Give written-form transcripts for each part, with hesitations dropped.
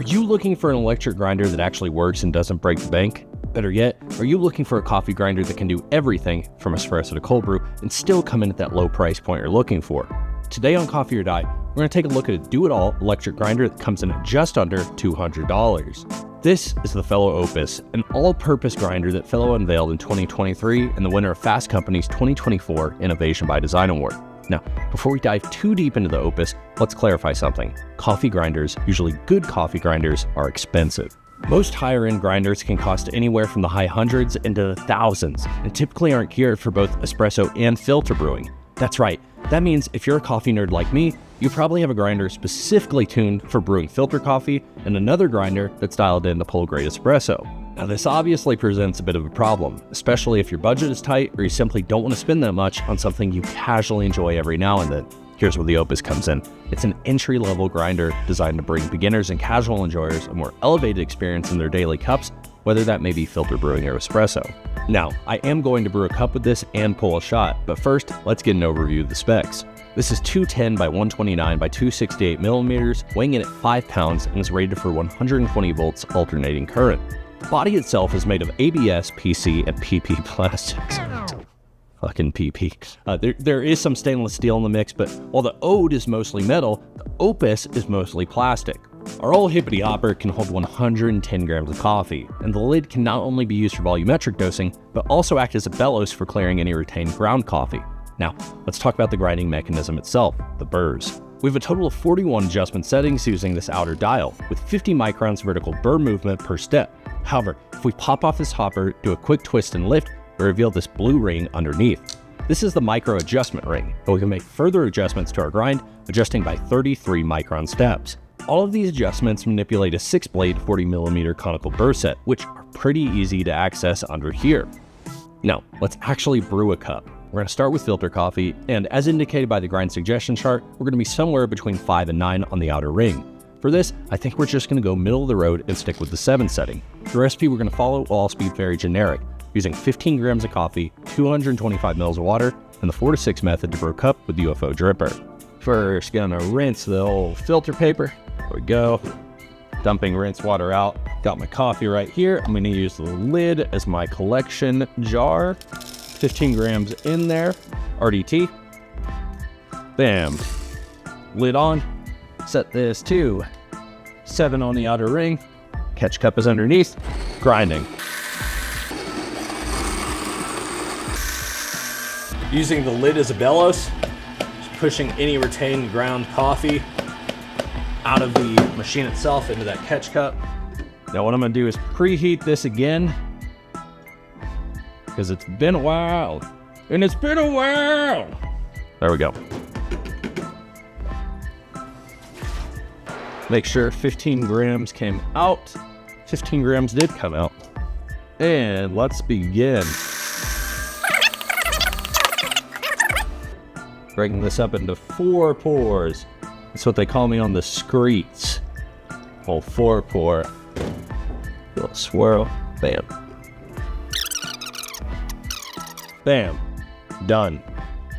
Are you looking for an electric grinder that actually works and doesn't break the bank? Better yet, are you looking for a coffee grinder that can do everything from espresso to cold brew and still come in at that low price point you're looking for? Today on Coffee or Die, we're going to take a look at a do-it-all electric grinder that comes in at just under $200. This is the Fellow Opus, an all-purpose grinder that Fellow unveiled in 2023 and the winner of Fast Company's 2024 Innovation by Design Award. Now, before we dive too deep into the Opus, let's clarify something. Coffee grinders, usually good coffee grinders, are expensive. Most higher-end grinders can cost anywhere from the high hundreds into the thousands, and typically aren't geared for both espresso and filter brewing. That's right. That means if you're a coffee nerd like me, you probably have a grinder specifically tuned for brewing filter coffee and another grinder that's dialed in to pull grade espresso. Now, this obviously presents a bit of a problem, especially if your budget is tight or you simply don't want to spend that much on something you casually enjoy every now and then. Here's where the Opus comes in. It's an entry-level grinder designed to bring beginners and casual enjoyers a more elevated experience in their daily cups, whether that may be filter brewing or espresso. Now, I am going to brew a cup with this and pull a shot, but first, let's get an overview of the specs. This is 210 by 129 by 268 millimeters, weighing in at 5 pounds, and is rated for 120 volts alternating current. The body itself is made of ABS, PC, and PP plastics. Fucking PP. There is some stainless steel in the mix, but while the Ode is mostly metal, the Opus is mostly plastic. Our old hippity hopper can hold 110 grams of coffee, and the lid can not only be used for volumetric dosing, but also act as a bellows for clearing any retained ground coffee. Now, let's talk about the grinding mechanism itself, the burrs. We have a total of 41 adjustment settings using this outer dial, with 50 microns vertical burr movement per step. However, if we pop off this hopper, do a quick twist and lift, we reveal this blue ring underneath. This is the micro adjustment ring, but we can make further adjustments to our grind, adjusting by 33 micron steps. All of these adjustments manipulate a 6-blade 40mm conical burr set, which are pretty easy to access under here. Now, let's actually brew a cup. We're going to start with filter coffee, and as indicated by the grind suggestion chart, we're going to be somewhere between 5 and 9 on the outer ring. For this, I think we're just going to go middle of the road and stick with the 7 setting. The recipe we're going to follow will all be very generic, using 15 grams of coffee, 225 mils of water, and the 4 to 6 method to brew a cup with the UFO dripper. First, gonna rinse the old filter paper. There we go. Dumping rinse water out. Got my coffee right here. I'm gonna use the lid as my collection jar. 15 grams in there. RDT. Bam. Lid on. Set this to 7 on the outer ring. Catch cup is underneath. Grinding. Using the lid as a bellows, just pushing any retained ground coffee out of the machine itself into that catch cup. Now what I'm gonna do is preheat this again, because it's been a while, and it's been a while. There we go. Make sure 15 grams came out. 15 grams did come out. And let's begin. Breaking this up into 4 pours. That's what they call me on the streets. Whole 4 pour. Little swirl. Bam. Bam. Done.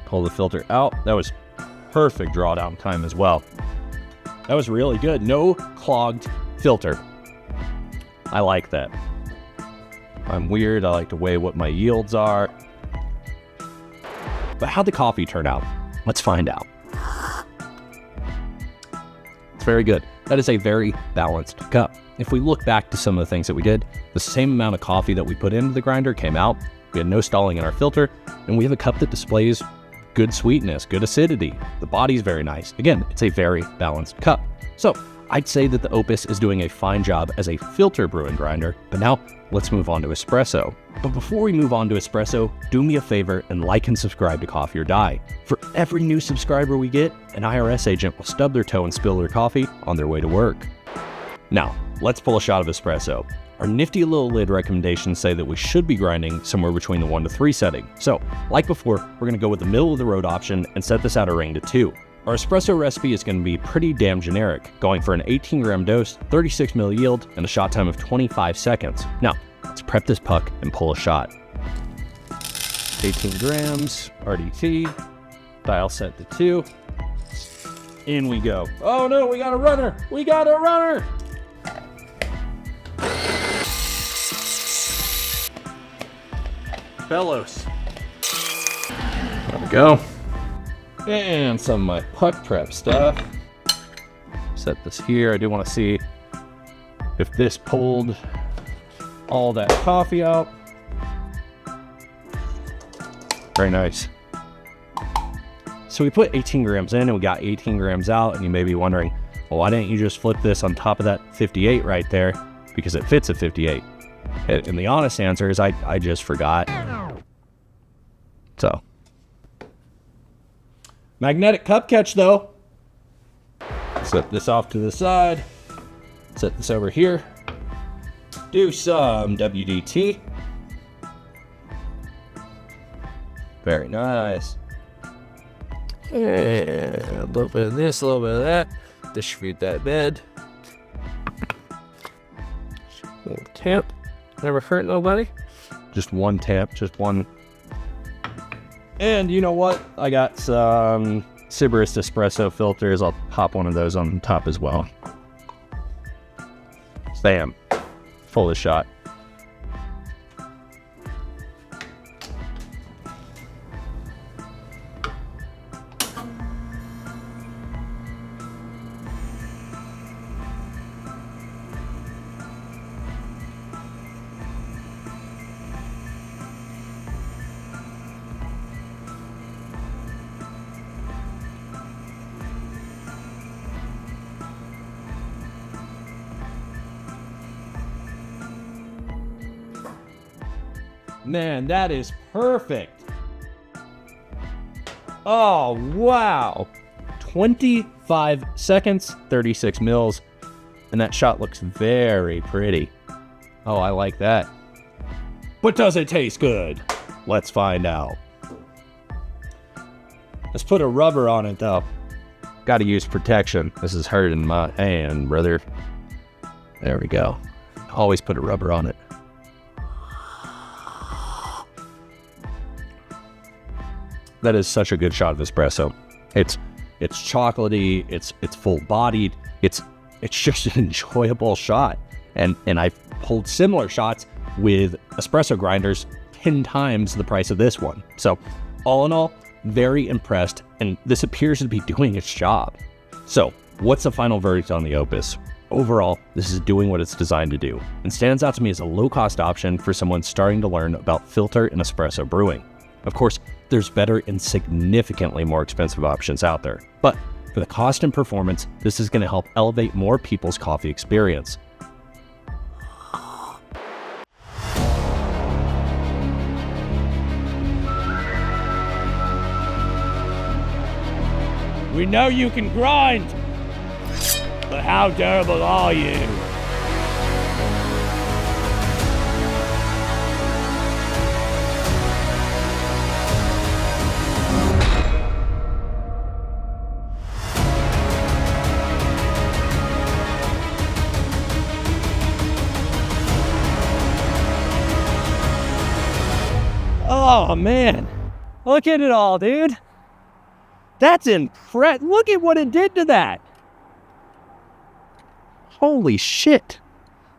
Pull the filter out. That was perfect drawdown time as well. That was really good. No clogged filter. I like that. I'm weird. I like to weigh what my yields are. But how'd the coffee turn out? Let's find out. It's very good. That is a very balanced cup. If we look back to some of the things that we did, the same amount of coffee that we put into the grinder came out. We had no stalling in our filter, and we have a cup that displays good sweetness, good acidity. The body's very nice. Again, it's a very balanced cup. So I'd say that the Opus is doing a fine job as a filter brewing grinder, but now let's move on to espresso. But before we move on to espresso, do me a favor and like and subscribe to Coffee or Die. For every new subscriber we get, an IRS agent will stub their toe and spill their coffee on their way to work. Now, let's pull a shot of espresso. Our nifty little lid recommendations say that we should be grinding somewhere between the 1 to 3 setting. So, like before, we're gonna go with the middle of the road option and set this outer ring to 2. Our espresso recipe is gonna be pretty damn generic, going for an 18 gram dose, 36 mil yield, and a shot time of 25 seconds. Now, let's prep this puck and pull a shot. 18 grams, RDT, dial set to 2. In we go. Oh no, we got a runner! We got a runner! Fellows. There we go. And some of my puck prep stuff. Set this here. I do want to see if this pulled all that coffee out. Very nice. So we put 18 grams in and we got 18 grams out, and you may be wondering, well, why didn't you just flip this on top of that 58 right there? Because it fits at 58. And the honest answer is I just forgot. So. Magnetic cup catch though. Set this off to the side. Set this over here. Do some WDT. Very nice. And a little bit of this, a little bit of that. Distribute that bed. Little tap. Never hurt nobody. Just one tap, just one. And you know what? I got some Sybaris espresso filters. I'll pop one of those on top as well. Bam. Full of shot. Man, that is perfect. Oh, wow. 25 seconds, 36 mils. And that shot looks very pretty. Oh, I like that. But does it taste good? Let's find out. Let's put a rubber on it, though. Got to use protection. This is hurting my hand, brother. There we go. Always put a rubber on it. That is such a good shot of espresso. It's chocolatey, it's full-bodied, it's just an enjoyable shot. And I've pulled similar shots with espresso grinders 10 times the price of this one. So all in all, very impressed, and this appears to be doing its job. So what's the final verdict on the Opus? Overall, this is doing what it's designed to do, and stands out to me as a low-cost option for someone starting to learn about filter and espresso brewing. Of course, there's better and significantly more expensive options out there, but for the cost and performance, this is going to help elevate more people's coffee experience. We know you can grind, but how durable are you? Oh man, look at it all, dude. That's impressive. Look at what it did to that. Holy shit.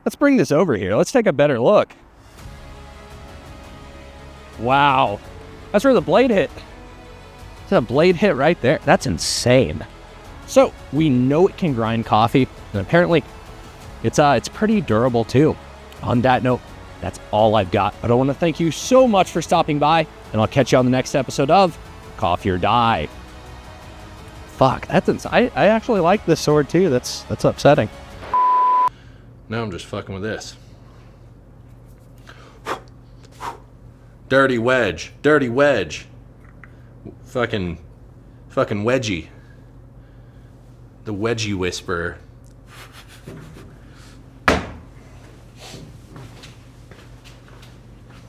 Let's bring this over here. Let's take a better look. Wow. That's where the blade hit. That's a blade hit right there. That's insane. So we know it can grind coffee, and apparently it's pretty durable too. On that note, that's all I've got. But I want to thank you so much for stopping by, and I'll catch you on the next episode of Coffee or Die. Fuck, that's insane. I actually like this sword too. That's upsetting. Now I'm just fucking with this. Dirty wedge. Dirty wedge. Fucking wedgie. The wedgie whisperer.